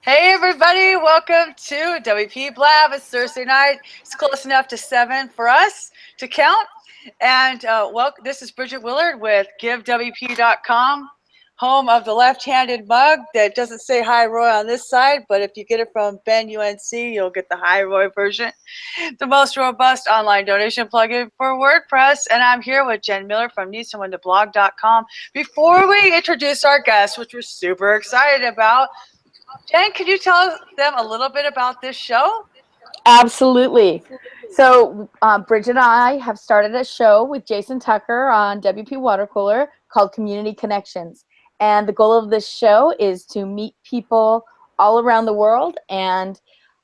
Hey everybody, welcome to WP Blab. It's Thursday night. It's close enough to 7 for us to count. And this is Bridget Willard with GiveWP.com, home of the left-handed mug that doesn't say Hi Roy on this side, but if you get it from Ben UNC, you'll get the Hi Roy version. The most robust online donation plugin for WordPress. And I'm here with Jen Miller from NeedSomeoneToBlog.com. Before we introduce our guest, which we're super excited about, Jen, could you tell them a little bit about this show? Absolutely. So Bridget and I have started a show with Jason Tucker on WPwatercooler called Community Connections. And the goal of this show is to meet people all around the world and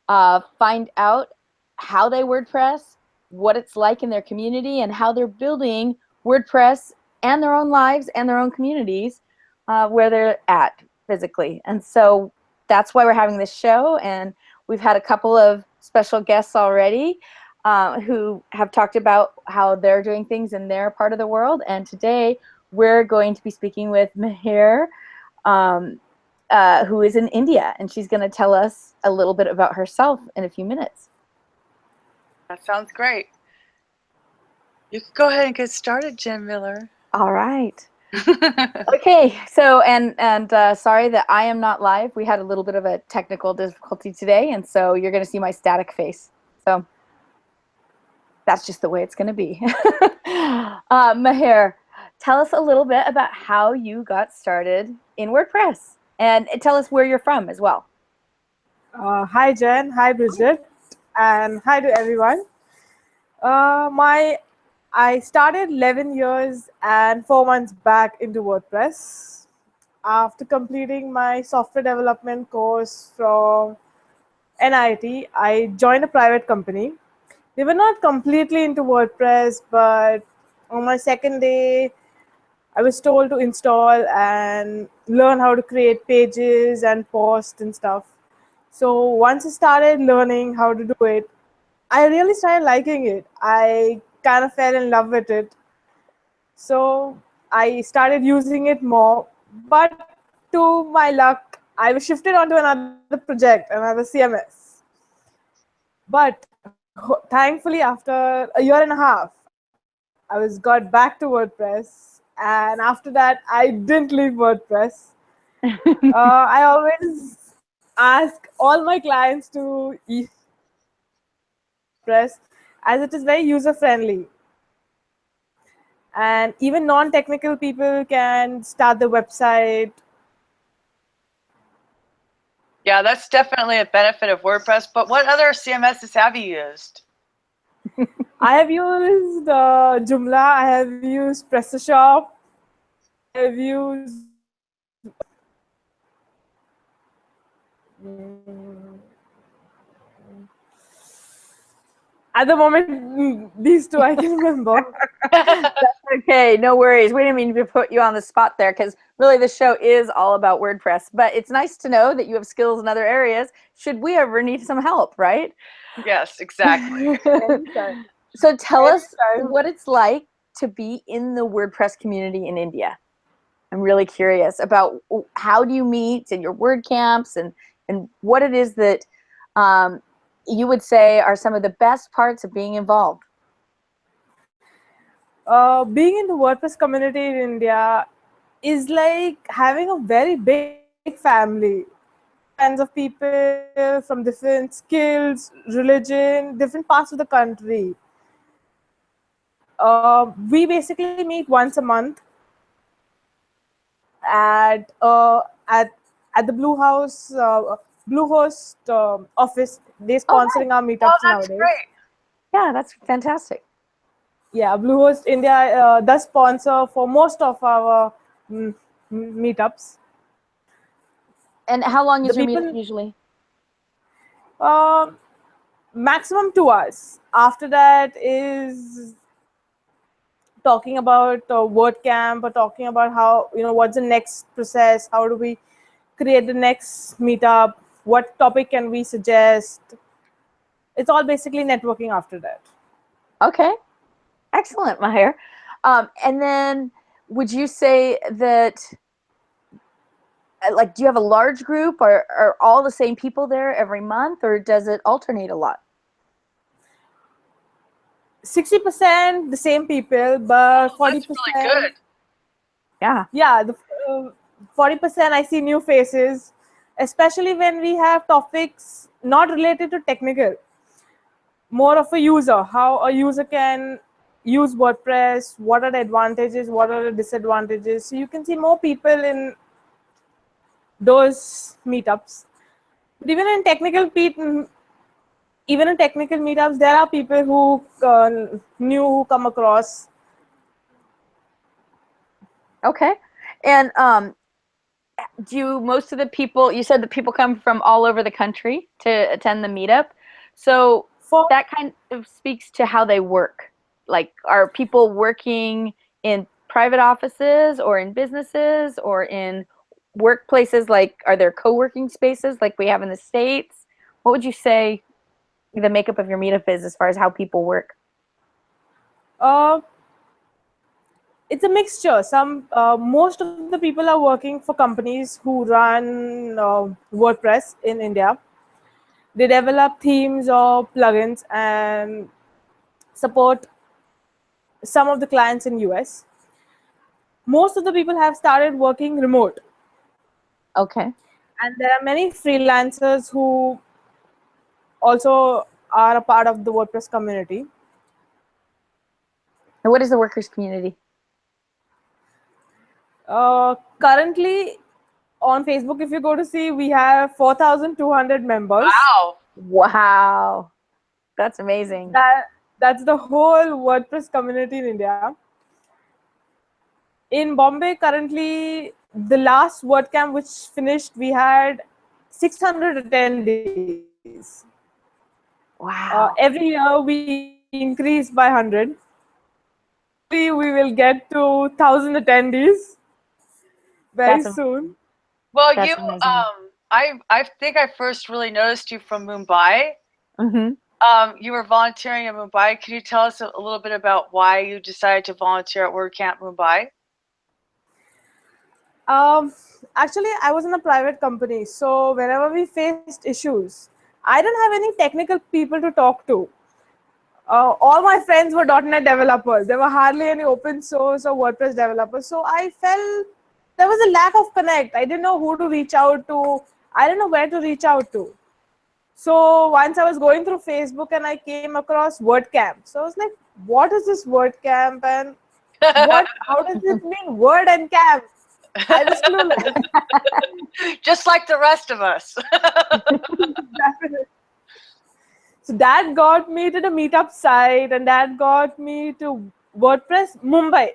find out how they WordPress, what it's like in their community, and how they're building WordPress and their own lives and their own communities where they're at physically. And so that's why we're having this show, and we've had a couple of special guests already who have talked about how they're doing things in their part of the world. And today we're going to be speaking with Mahir, who is in India, and she's going to tell us a little bit about herself in a few minutes. That sounds great. You can go ahead and get started, Jen Miller. All right. Okay, so and sorry that I am not live. We had a little bit of a technical difficulty today, and so you're going to see my static face. So that's just the way it's going to be. Mahir, tell us a little bit about how you got started in WordPress, and tell us where you're from as well. Hi Jen, hi Bridget, and hi to everyone. I started 11 years and 4 months back into WordPress. After completing my software development course from NIT, I joined a private company. They were not completely into WordPress, but on my second day, I was told to install and learn how to create pages and post and stuff. So once I started learning how to do it, I really started liking it. I kind of fell in love with it. So I started using it more. But to my luck, I was shifted onto another project, another CMS. But thankfully, after a year and a half, I got back to WordPress. And after that, I didn't leave WordPress. I always ask all my clients to use WordPress as it is very user-friendly. And even non-technical people can start the website. Yeah, that's definitely a benefit of WordPress. But what other CMSs have you used? I have used Joomla, I have used PrestaShop, I have used at the moment, these two I can remember. That's okay, no worries. We didn't mean to put you on the spot there, because really the show is all about WordPress. But it's nice to know that you have skills in other areas should we ever need some help, right? Yes, exactly. So tell us what it's like to be in the WordPress community in India. I'm really curious about how do you meet and your WordCamps and what it is that you would say are some of the best parts of being involved. Being in the WordPress community in India is like having a very big family. Kinds of people from different skills, religion, different parts of the country. We basically meet once a month at the Bluehost office. They're sponsoring our meetups that's nowadays. great. Yeah, that's fantastic. Yeah, Bluehost India does sponsor for most of our meetups. And how long is your meetup usually? Maximum 2 hours. After that is talking about WordCamp, or talking about how, what's the next process, how do we create the next meetup, what topic can we suggest. It's all basically networking after that. Okay, excellent, Mahir. And then would you say that like, do you have a large group, or are all the same people there every month, or does it alternate a lot? 60% the same people, but 40%. That's really good. Yeah. Yeah, the 40% I see new faces, especially when we have topics not related to technical, more of a user, how a user can use WordPress, what are the advantages, what are the disadvantages. So you can see more people in those meetups. But even in technical meetups, there are people who new who come across. Okay. And do most of the people, you said that people come from all over the country to attend the meetup. So that kind of speaks to how they work. Like, are people working in private offices or in businesses or in workplaces? Like, are there co-working spaces like we have in the States? What would you say the makeup of your meetup is as far as how people work? It's a mixture. Most of the people are working for companies who run WordPress in India. They develop themes or plugins and support some of the clients in US. Most of the people have started working remote. Okay. And there are many freelancers who also are a part of the WordPress community. And what is the workers community? Currently on Facebook, if you go to see, we have 4,200 members. Wow. Wow. That's amazing. That's the whole WordPress community in India. In Bombay, currently, the last WordCamp which finished, we had 600 attendees. Wow. Every year we increase by 100. We will get to 1,000 attendees very soon. Well, That's you, amazing. I think I first really noticed you from Mumbai. Mm-hmm. You were volunteering in Mumbai. Can you tell us a little bit about why you decided to volunteer at WordCamp Mumbai? Actually, I was in a private company, so whenever we faced issues, I didn't have any technical people to talk to. All my friends were .NET developers. There were hardly any open source or WordPress developers. So I felt there was a lack of connect. I didn't know who to reach out to. I didn't know where to reach out to. So once I was going through Facebook and I came across WordCamp. So I was like, what is this WordCamp, and how does it mean word and camp? I was clueless. Just like the rest of us. Definitely. So that got me to the meetup site, and that got me to WordPress Mumbai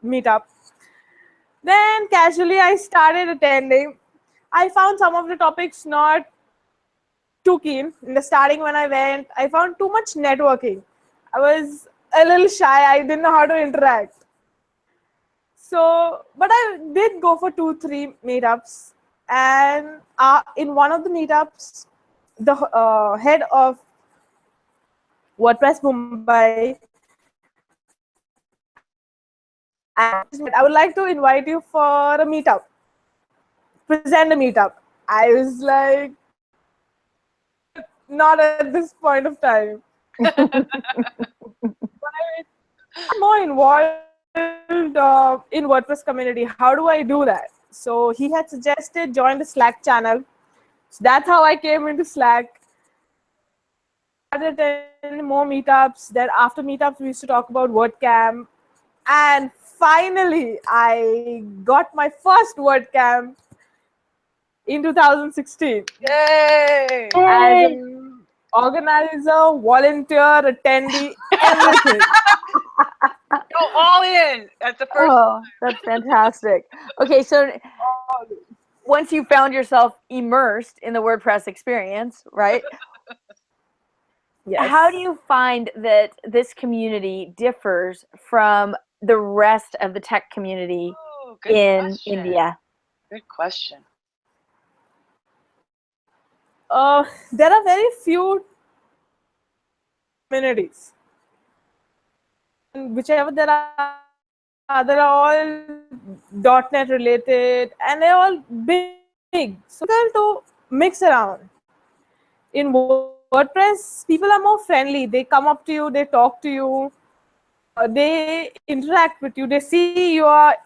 meetup. Then casually I started attending. I found some of the topics not too keen. In the starting when I went, I found too much networking. I was a little shy. I didn't know how to interact. So, but I did go for 2-3 meetups. And in one of the meetups, the head of WordPress Mumbai, and I would like to invite you for a meetup, present a meetup. I was like, not at this point of time. But I'm more involved in WordPress community. How do I do that? So he had suggested join the Slack channel. So that's how I came into Slack. Started attending more meetups. Then after meetups, we used to talk about WordCamp. And finally, I got my first WordCamp in 2016. Yay! As an organizer, volunteer, attendee, everything. Go all in at the first. Oh, that's fantastic. Okay, so once you found yourself immersed in the WordPress experience, right? Yes. How do you find that this community differs from the rest of the tech community in question. India? Good question. There are very few communities. And whichever there are all .NET related, and they're all big, so difficult to mix around. In WordPress, people are more friendly. They come up to you, they talk to you, they interact with you, they see you are,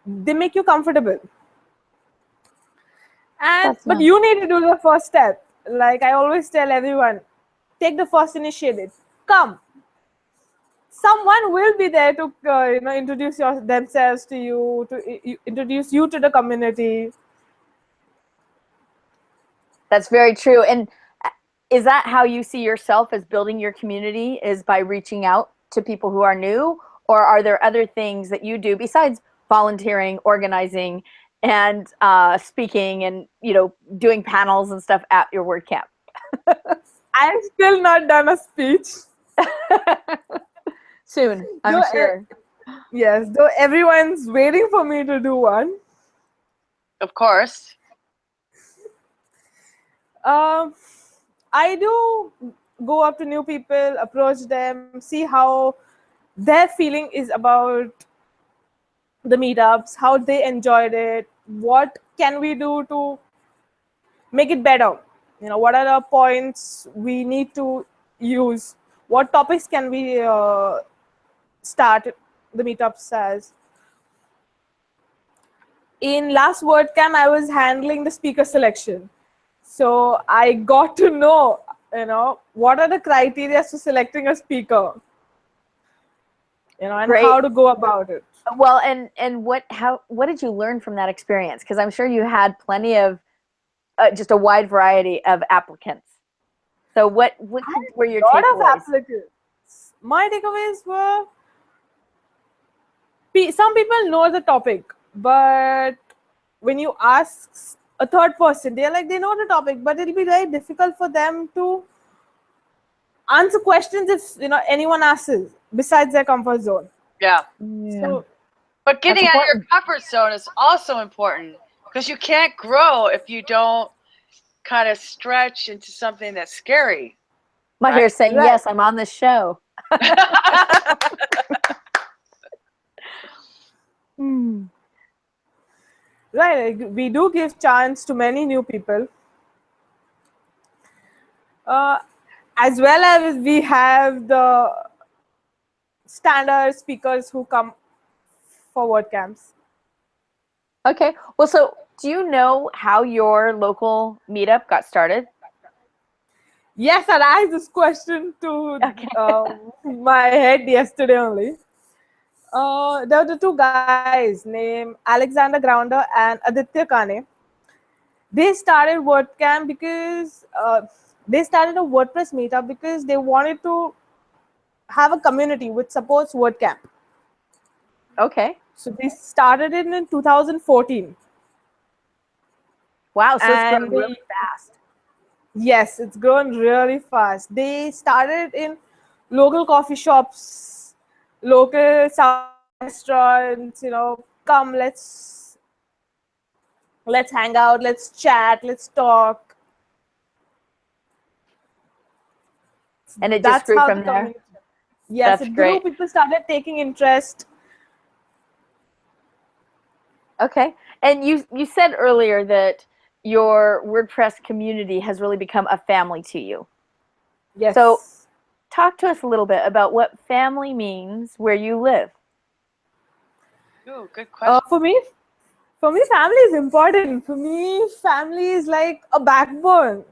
they make you comfortable. And That's but nice. you need to do the first step. Like I always tell everyone, take the first initiative. Come. Someone will be there to introduce themselves to you, to introduce you to the community. That's very true. And is that how you see yourself as building your community, is by reaching out to people who are new? Or are there other things that you do besides volunteering, organizing, and speaking, and doing panels and stuff at your WordCamp? I've still not done a speech. Soon, I'm sure. Yes, though everyone's waiting for me to do one. Of course. I do go up to new people, approach them, see how their feeling is about the meetups, how they enjoyed it, what can we do to make it better. What are the points we need to use? What topics can we start the meetups as? In last WordCamp, I was handling the speaker selection. So I got to know, what are the criteria for selecting a speaker, and Great. how to go about it. Well, and what did you learn from that experience? Because I'm sure you had plenty of just a wide variety of applicants. So what were your A lot of takeaways? applicants. My takeaways were, some people know the topic, but when you ask a third person, they know the topic, but it'll be very difficult for them to answer questions if anyone asks besides their comfort zone. Yeah. So, but getting out of your comfort zone is also important, because you can't grow if you don't kind of stretch into something that's scary. Mahir's saying, Right. yes, I'm on this show. Right, we do give chance to many new people. As well as we have the standard speakers who come for WordCamps. Okay. Well, so do you know how your local meetup got started? Yes, I asked this question to my head yesterday only. There were the two guys named Alexander Grounder and Aditya Kane. They started WordCamp because they started a WordPress meetup because they wanted to have a community which supports WordCamp. Okay. So they started it in 2014. Wow, so it's grown really fast. Yes, it's grown really fast. They started in local coffee shops, local restaurants, come, let's hang out, let's chat, let's talk. And it just grew from there. Yes, That's it grew. great. People started taking interest. Okay. And you said earlier that your WordPress community has really become a family to you. Yes. So talk to us a little bit about what family means where you live. Ooh, good question. For me, family is important. For me, family is like a backbone,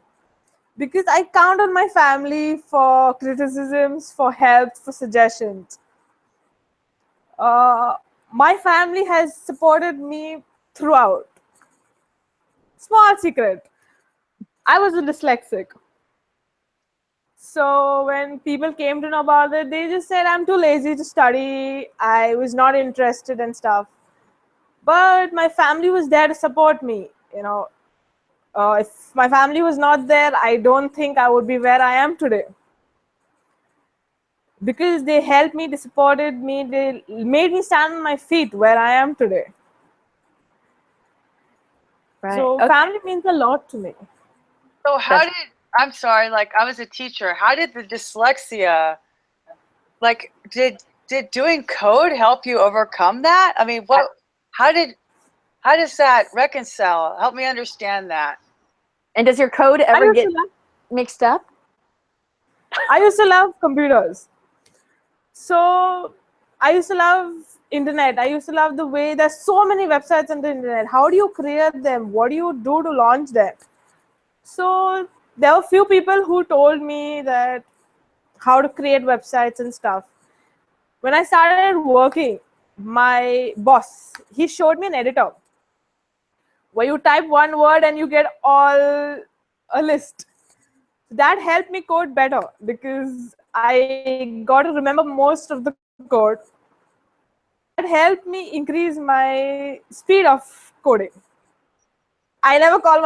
because I count on my family for criticisms, for help, for suggestions. My family has supported me throughout. Small secret, I was a dyslexic. So when people came to know about it, they just said I'm too lazy to study. I was not interested in stuff. But my family was there to support me. If my family was not there, I don't think I would be where I am today. Because they helped me, they supported me, they made me stand on my feet where I am today. Right. So Okay. family means a lot to me. So I'm sorry, I was a teacher. How did the dyslexia, did did doing code help you overcome that? I mean, how does that reconcile? Help me understand that. And does your code ever get mixed up? I used to love computers. So I used to love internet. I used to love the way there's so many websites on the internet. How do you create them? What do you do to launch them? So there were few people who told me that how to create websites and stuff. When I started working, my boss, he showed me an editor where you type one word and you get all a list. That helped me code better because I got to remember most of the code. That helped me increase my speed of coding. I never call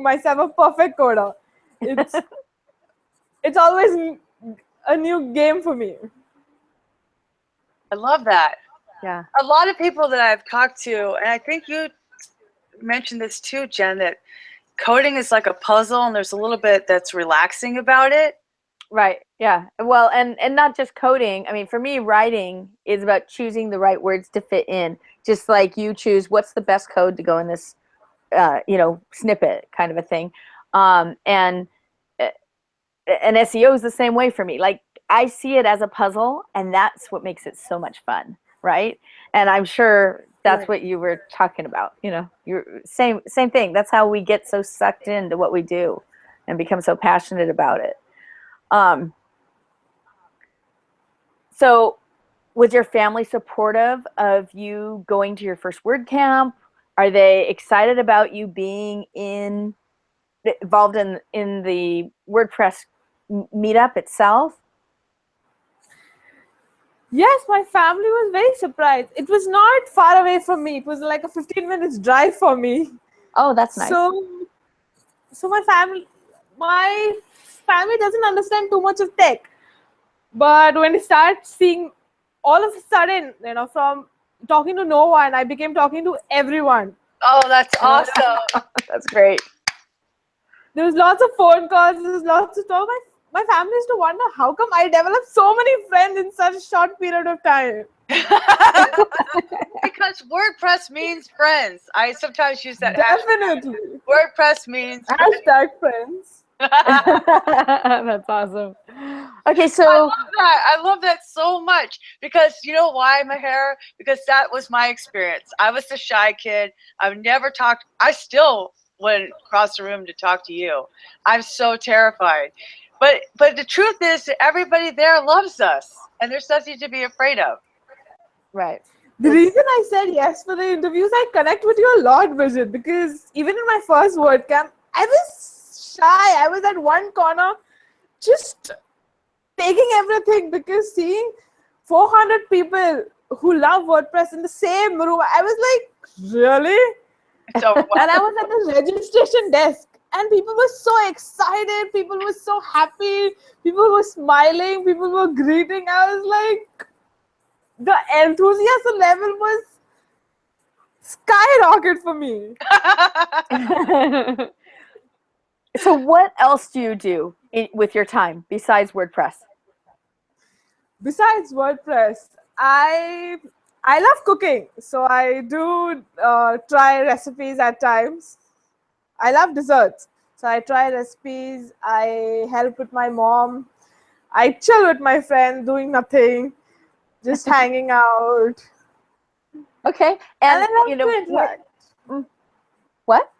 myself a perfect coder. It's always a new game for me. I love that. Yeah. A lot of people that I've talked to, and I think you mentioned this too, Jen, that coding is like a puzzle and there's a little bit that's relaxing about it. Right. Yeah. Well, and not just coding. I mean, for me, writing is about choosing the right words to fit in. Just like you choose what's the best code to go in this, snippet kind of a thing. And SEO is the same way for me. Like I see it as a puzzle, and that's what makes it so much fun, right? And I'm sure that's what you were talking about. You're same thing. That's how we get so sucked into what we do and become so passionate about it. So was your family supportive of you going to your first WordCamp? Are they excited about you being involved in the WordPress meetup itself? Yes, my family was very surprised. It was not far away from me. It was like a 15 minutes drive for me. Oh, that's nice. So my family doesn't understand too much of tech. But when you start seeing, all of a sudden, from talking to no one, I became talking to everyone. Oh, that's awesome. That's great. There was lots of phone calls. There was lots of talk. My family used to wonder how come I developed so many friends in such a short period of time. Because WordPress means friends. I sometimes use that. Definitely. WordPress means friends. That's awesome. Okay, so I love that so much because you know why, Maher? Because that was my experience. I was the shy kid. I've never talked. I still wouldn't cross the room to talk to you. I'm so terrified. But the truth is that everybody there loves us, and there's nothing to be afraid of. Right. The reason I said yes for the interviews, I connect with you a lot, Bridget, because even in my first WordCamp, I was shy. I was at one corner just taking everything because seeing 400 people who love WordPress in the same room, I was like, really? So, and I was at the registration desk. And people were so excited. People were so happy. People were smiling. People were greeting. I was like, the enthusiasm level was skyrocket for me. So what else do you do with your time besides WordPress? Besides WordPress, I love cooking. So I do try recipes at times. I love desserts. So I try recipes. I help with my mom. I chill with my friends, doing nothing, just hanging out. Okay. And I love to interact. What?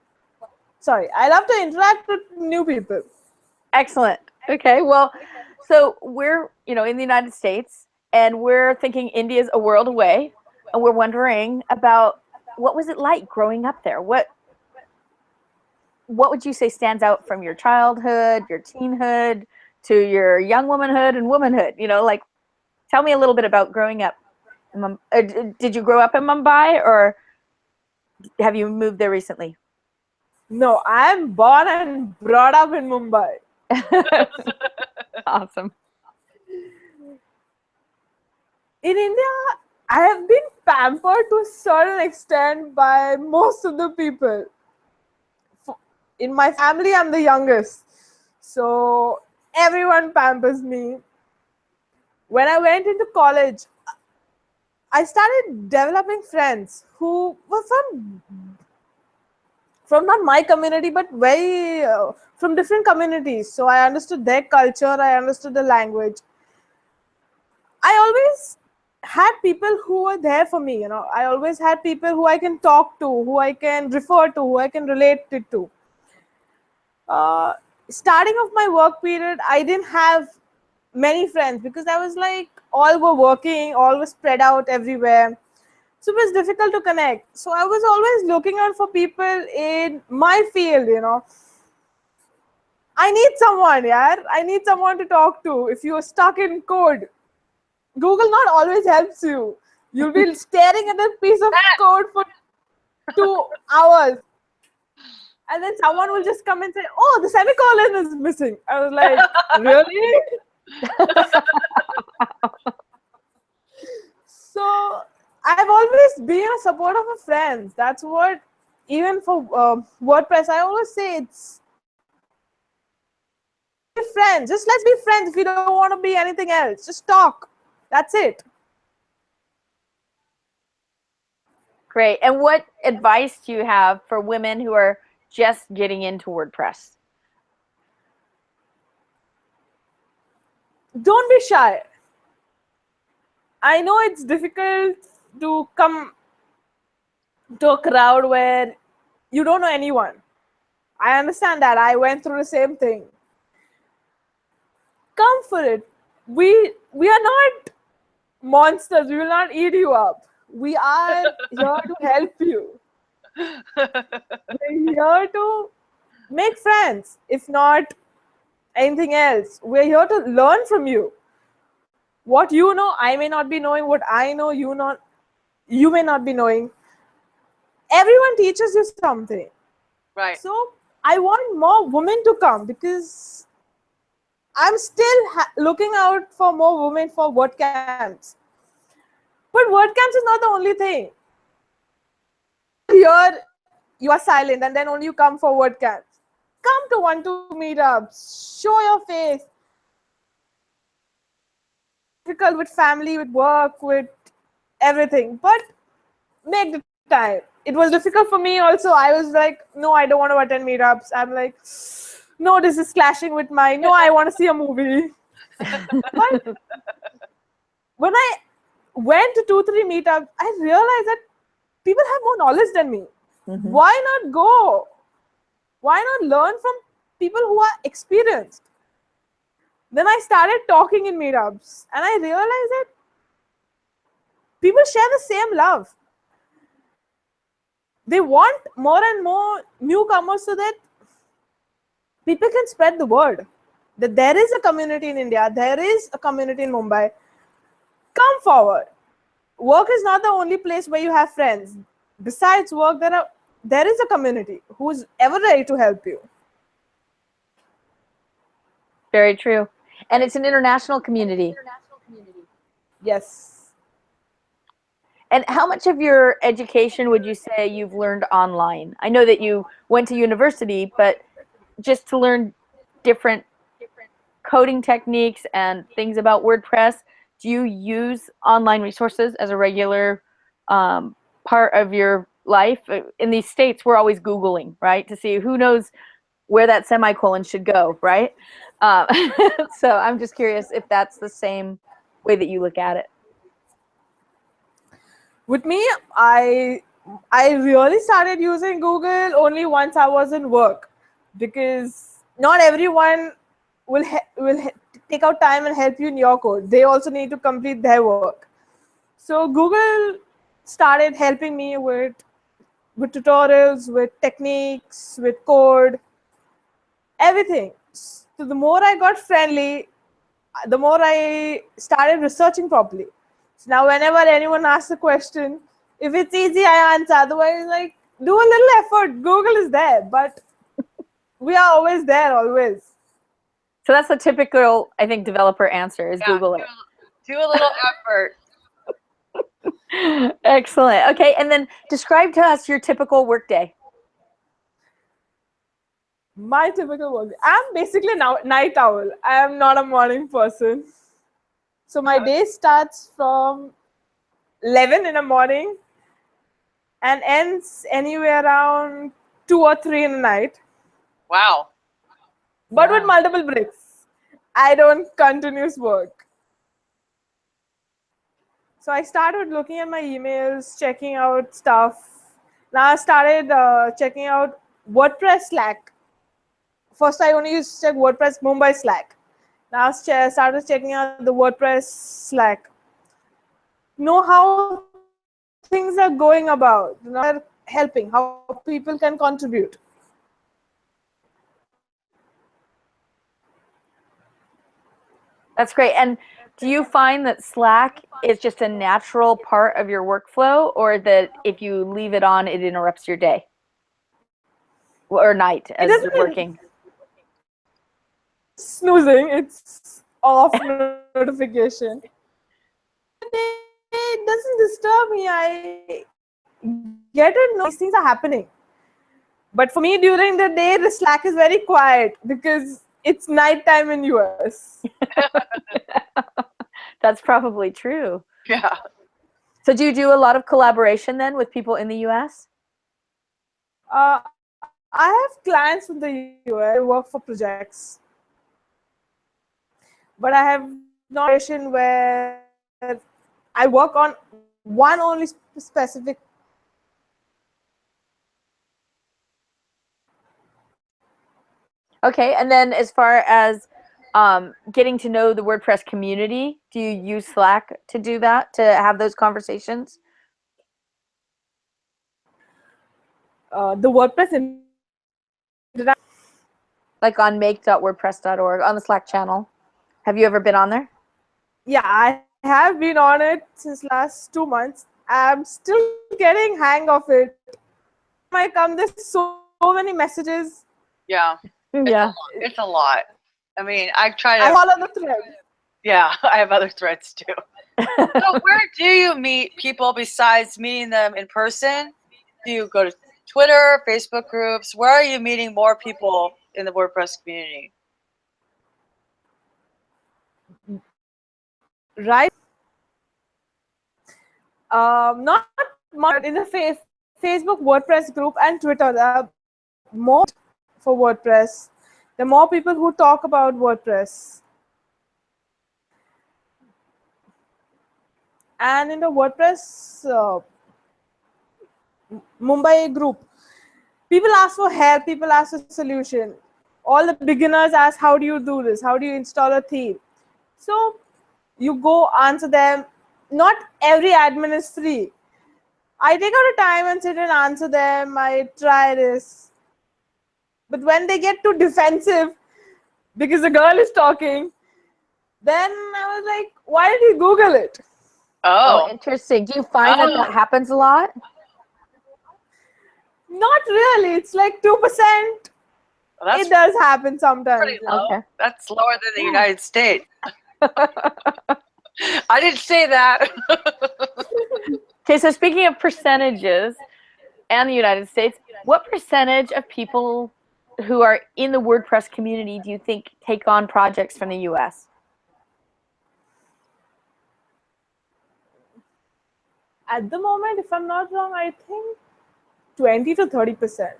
Sorry, I love to interact with new people. Excellent. Okay. Well, so we're, in the United States, and we're thinking India's a world away, and we're wondering about what was it like growing up there? What would you say stands out from your childhood, your teenhood, to your young womanhood and womanhood? Tell me a little bit about growing up. Did you grow up in Mumbai, or have you moved there recently? No, I'm born and brought up in Mumbai. Awesome. In India, I have been pampered to a certain extent by most of the people. In my family, I'm the youngest. So everyone pampers me. When I went into college, I started developing friends who were from not my community, but very from different communities. So I understood their culture, I understood the language. I always had people who were there for me. I always had people who I can talk to, who I can refer to, who I can relate it to. Uh, Starting of my work period, I didn't have many friends because I was like, all were working, all were spread out everywhere. So it was difficult to connect. So I was always looking out for people in my field. I need someone, yeah. I need someone to talk to. If you're stuck in code, Google not always helps you. You'll be staring at a piece of code for 2 hours. And then someone will just come and say, oh, the semicolon is missing. I was like, really? So I've always been a supporter of friends. That's what, even for WordPress, I always say it's friends. Just let's be friends if you don't want to be anything else. Just talk. That's it. Great. And what advice do you have for women who are just getting into WordPress? Don't be shy. I know it's difficult to come to a crowd where you don't know anyone. I understand that. I went through the same thing. Come for it. We are not monsters. We will not eat you up. We are here to help you. We're here to make friends, if not anything else. We're here to learn from you. What you know, I may not be knowing. What I know, you may not be knowing. Everyone teaches you something. Right. So I want more women to come because I'm still looking out for more women for WordCamps. But WordCamps is not the only thing. Here, you are silent and then only you come for WordCamps. Come to 1-2 meetups. Show your face. Difficult with family, with work, with everything. But make the time. It was difficult for me also. I was like, no, I don't want to attend meetups. I'm like, no, this is clashing with my, no, I want to see a movie. But when I went to 2-3 meetups, I realized that people have more knowledge than me. Mm-hmm. Why not go? Why not learn from people who are experienced? Then I started talking in meetups and I realized that people share the same love. They want more and more newcomers so that people can spread the word that there is a community in India, there is a community in Mumbai. Come forward. Work is not the only place where you have friends. Besides work, there is a community who's ever ready to help you. Very true. And it's an international community. Yes. And how much of your education would you say you've learned online? I know that you went to university, but just to learn different coding techniques and things about WordPress, do you use online resources as a regular part of your life? In these States, we're always Googling, right, to see who knows where that semicolon should go, right? So I'm just curious if that's the same way that you look at it. With me, I really started using Google only once I was in work, because not everyone will take out time and help you in your code. They also need to complete their work. So Google started helping me with tutorials, with techniques, with code, everything. So the more I got friendly, the more I started researching properly. So now whenever anyone asks a question, if it's easy, I answer. Otherwise, like, do a little effort. Google is there, but we are always there, always. So that's the typical, I think, developer answer is Google it. Do a little effort. Excellent. Okay, and then describe to us your typical workday. My typical work. I'm basically now night owl. I am not a morning person. So my day starts from 11 in the morning and ends anywhere around 2 or 3 in the night, Wow. but Wow. with multiple breaks. I don't continuous work. So I started looking at my emails, checking out stuff. Now I started checking out WordPress Slack. First, I only used to check WordPress Mumbai Slack. Now I started checking out the WordPress Slack. Know how things are going about, they're helping, how people can contribute. That's great. And do you find that Slack is just a natural part of your workflow, or that if you leave it on, it interrupts your day or night as you're working? Snoozing, it's off notification. It doesn't disturb me. I get it, no, these things are happening. But for me, during the day, the Slack is very quiet because it's nighttime in US. That's probably true. Yeah. So do you do a lot of collaboration then with people in the US? I have clients from the US. I work for projects. But I have not a situation where I work on one only specific. Okay, and then as far as getting to know the WordPress community, do you use Slack to do that, to have those conversations? The WordPress, Like on make.wordpress.org, on the Slack channel. Have you ever been on there? yeah, I have been on it since last 2 months. I'm still getting hang of it. I come, there's so many messages. Yeah. Yeah. It's a lot. I mean, I try I to. follow the thread. Yeah, I have other threads too. So where do you meet people besides meeting them in person? Do you go to Twitter, Facebook groups? Where are you meeting more people in the WordPress community? Right. Not much in the Facebook WordPress group and Twitter. There are more for WordPress. There are more people who talk about WordPress. And in the WordPress Mumbai group, people ask for help, people ask for solution. All the beginners ask, how do you do this? How do you install a theme? So you go answer them. Not every admin is free. I take out a time and sit and answer them. I try this. But when they get too defensive because the girl is talking, then I was like, why did you Google it? Oh, interesting. Do you find that that happens a lot? Not really. It's like 2%. Well, It does happen sometimes. pretty low. Okay. That's lower than the United States. I didn't say that. Okay, so speaking of percentages and the United States, what percentage of people who are in the WordPress community do you think take on projects from the US? At the moment, if I'm not wrong, I think 20 to 30%.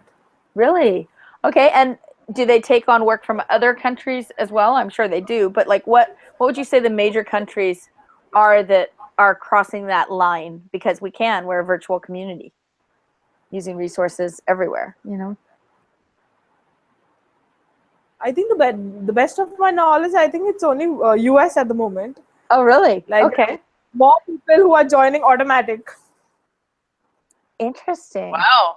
Really? Okay, and do they take on work from other countries as well? I'm sure they do, but like what would you say the major countries are that are crossing that line? Because we're a virtual community using resources everywhere, you know? I think the best of my knowledge, I think it's only US at the moment. Oh, really? Like, okay. more people who are joining automatic. Interesting. Wow.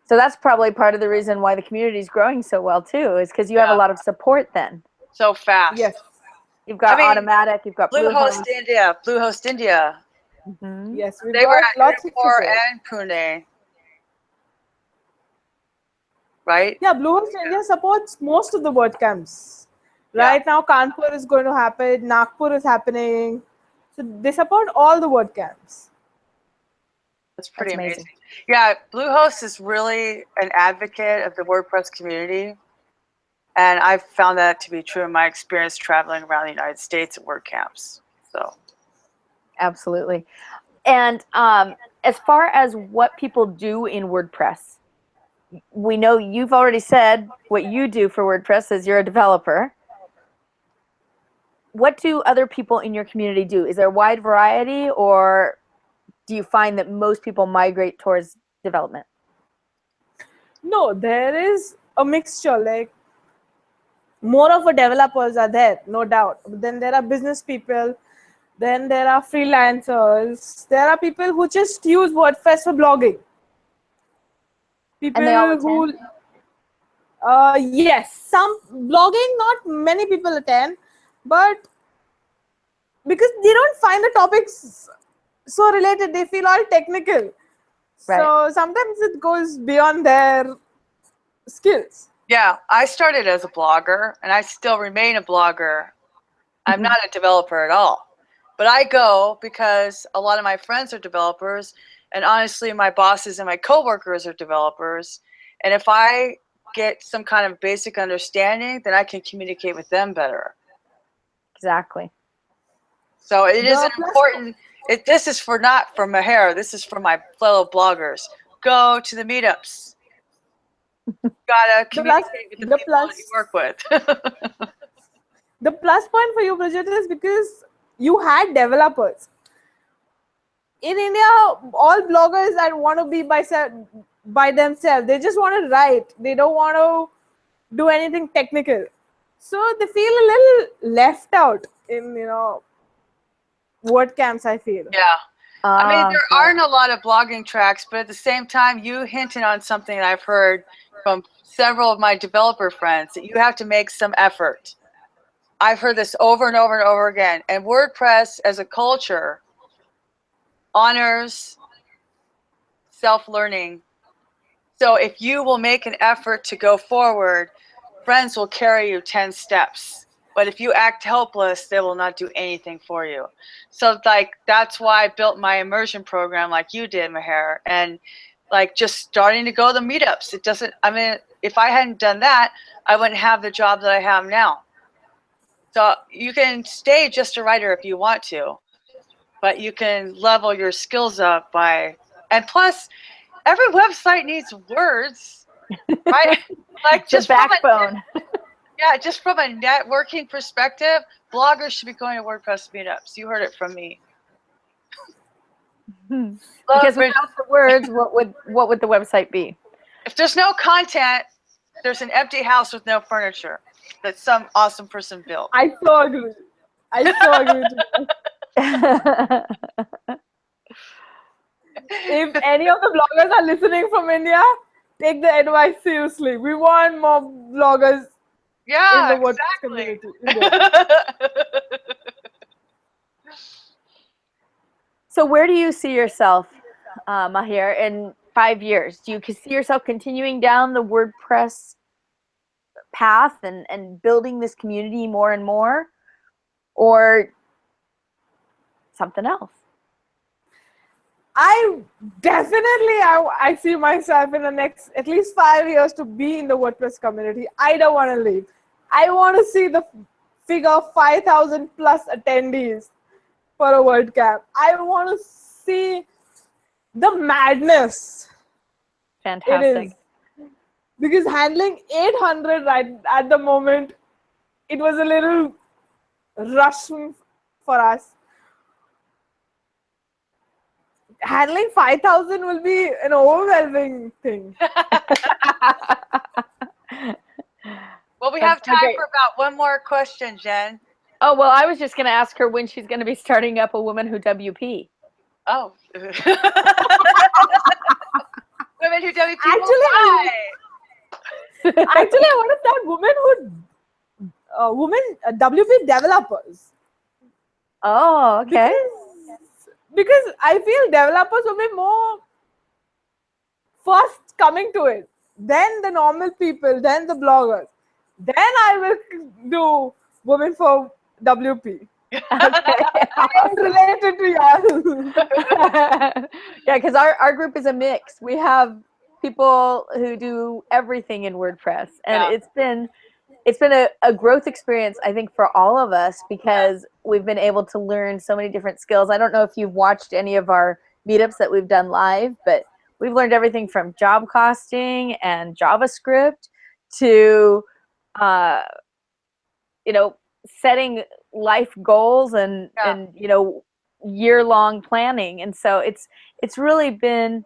So that's probably part of the reason why the community is growing so well too, is because you have a lot of support then. So fast. Yes. You've got automatic, you've got Bluehost India. Bluehost India. Mm-hmm. Yes, we've They were got at lots of EP4 support. and Pune. Right? Yeah, Bluehost India supports most of the WordCamps. Right now, Kanpur is going to happen, Nagpur is happening. So they support all the WordCamps. That's pretty amazing. Yeah, Bluehost is really an advocate of the WordPress community. And I've found that to be true in my experience traveling around the United States at WordCamps. So Absolutely. And as far as what people do in WordPress, we know you've already said what you do for WordPress is you're a developer. What do other people in your community do? Is there a wide variety, or do you find that most people migrate towards development? No, there is a mixture. Like, more of a developers are there, no doubt. But then there are business people. Then there are freelancers. There are people who just use WordPress for blogging. People And they all who, attend? yes, some blogging, not many people attend, but because they don't find the topics so related, they feel all technical. Right. So sometimes it goes beyond their skills. Yeah, I started as a blogger, and I still remain a blogger. I'm not a developer at all. But I go because a lot of my friends are developers, and honestly, my bosses and my coworkers are developers. And if I get some kind of basic understanding, then I can communicate with them better. Exactly. So it is The an important, this is for not for Meher, this is for my fellow bloggers. Go to the meetups. You gotta communicate with the people that you work with. The plus point for you, Bridget, is because you had developers. In India, all bloggers that want to be by themselves, they just want to write. They don't want to do anything technical. So they feel a little left out in, WordCamps, I feel. Yeah. I mean, there aren't a lot of blogging tracks, but at the same time, you hinted on something that I've heard from several of my developer friends, that you have to make some effort. I've heard this over and over and over again. And WordPress as a culture honors self-learning. So if you will make an effort to go forward, friends will carry you 10 steps. But if you act helpless, they will not do anything for you. So like, that's why I built my immersion program like you did, Meher. And like, just starting to go to the meetups. It doesn't, I mean, if I hadn't done that, I wouldn't have the job that I have now. So you can stay just a writer if you want to, but you can level your skills up by, and plus every website needs words, right? Like just the backbone. Yeah, just from a networking perspective, bloggers should be going to WordPress meetups. You heard it from me. Because without the words, what would the website be? If there's no content, there's an empty house with no furniture that some awesome person built. I so agree. If any of the bloggers are listening from India, take the advice seriously. We want more bloggers in the WordPress community. So where do you see yourself, Meher, in 5 years? Do you see yourself continuing down the WordPress path and building this community more and more, or something else? I see myself in the next at least 5 years to be in the WordPress community. I don't want to leave. I want to see the figure of 5,000 plus attendees for a WordCamp. I want to see the madness. Fantastic. It is. Because handling 800 right at the moment, it was a little rush for us. Handling 5,000 will be an overwhelming thing. Well, we have time for about one more question, Jen. Oh, well, I was just going to ask her when she's going to be starting up a Woman Who WP. Oh. Women Who WP. Actually, I want to start women WP developers. Oh, okay. Because I feel developers will be more first coming to it, then the normal people, then the bloggers. Then I will do Women for WP. I'm related to y'all. Yeah, because our group is a mix. We have people who do everything in WordPress, and it's been it's been a growth experience, I think, for all of us, because we've been able to learn so many different skills. I don't know if you've watched any of our meetups that we've done live, but we've learned everything from job costing and JavaScript to, you know, setting life goals and you know, year-long planning. And so it's really been,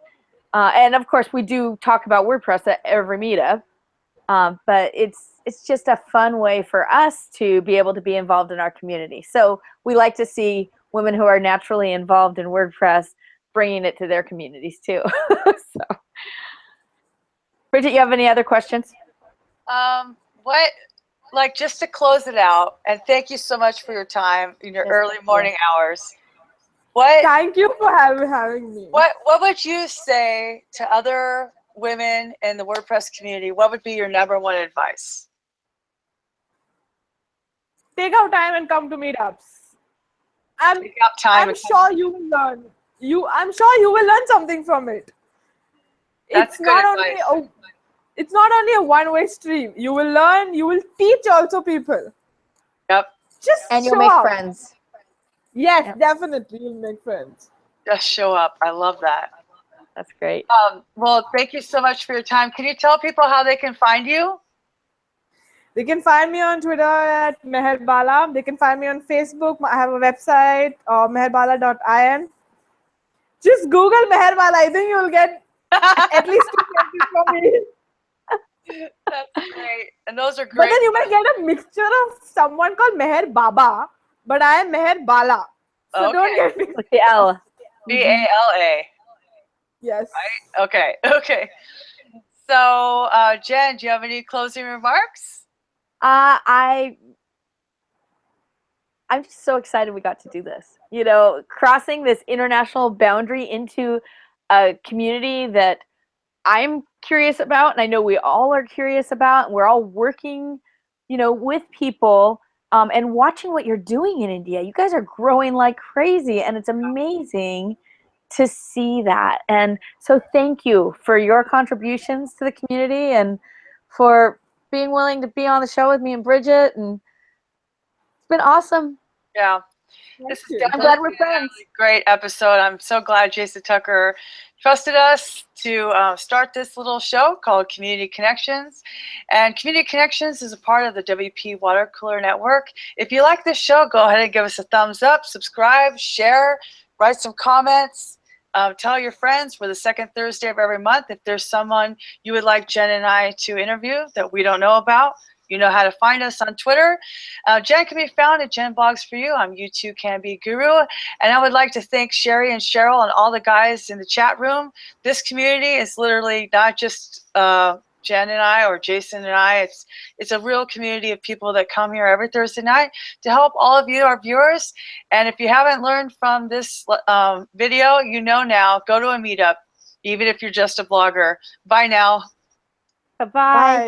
and of course we do talk about WordPress at every meetup, but it's just a fun way for us to be able to be involved in our community. So we like to see women who are naturally involved in WordPress bringing it to their communities too. So, Bridget, you have any other questions? Like, just to close it out, and thank you so much for your time in your early morning hours. Thank you for having me. What would you say to other women in the WordPress community? What would be your #1 advice? Take out time and come to meetups. I'm sure you will learn. I'm sure you will learn something from it. That's good advice. It's not only a one-way stream. You will learn, you will teach also people. Yep. And you'll make friends. Yes, definitely you'll make friends. Just show up. I love that. That's great. Well, thank you so much for your time. Can you tell people how they can find you? They can find me on Twitter at Meher Bala. They can find me on Facebook. I have a website, meherbala.in. Just Google Meher Bala. I think you'll get at least 2 questions from me. That's great. And those are great. But then you might get a mixture of someone called Meher Baba, but I am Meher Bala. So don't get me. With the L. B-A-L-A. Yes. Right? Okay. Okay. So, Jen, do you have any closing remarks? I'm just so excited we got to do this. You know, crossing this international boundary into a community that I'm curious about, and I know we all are curious about, and we're all working, you know, with people, and watching what you're doing in India. You guys are growing like crazy, and it's amazing to see that. And so thank you for your contributions to the community and for being willing to be on the show with me and Bridget, and it's been awesome. Yeah. This is I'm glad we're friends. A great episode. I'm so glad Jason Tucker trusted us to start this little show called Community Connections. And Community Connections is a part of the WP Watercooler Network. If you like this show, go ahead and give us a thumbs up, subscribe, share, write some comments. Tell your friends. We're the second Thursday of every month. If there's someone you would like Jen and I to interview that we don't know about, you know how to find us on Twitter. Jen can be found at Jen Blogs For You. I'm You Can Be Guru. And I would like to thank Sherry and Cheryl and all the guys in the chat room. This community is literally not just Jen and I or Jason and I. It's a real community of people that come here every Thursday night to help all of you, our viewers. And if you haven't learned from this video, you know now, go to a meetup, even if you're just a blogger. Bye now. Bye-bye.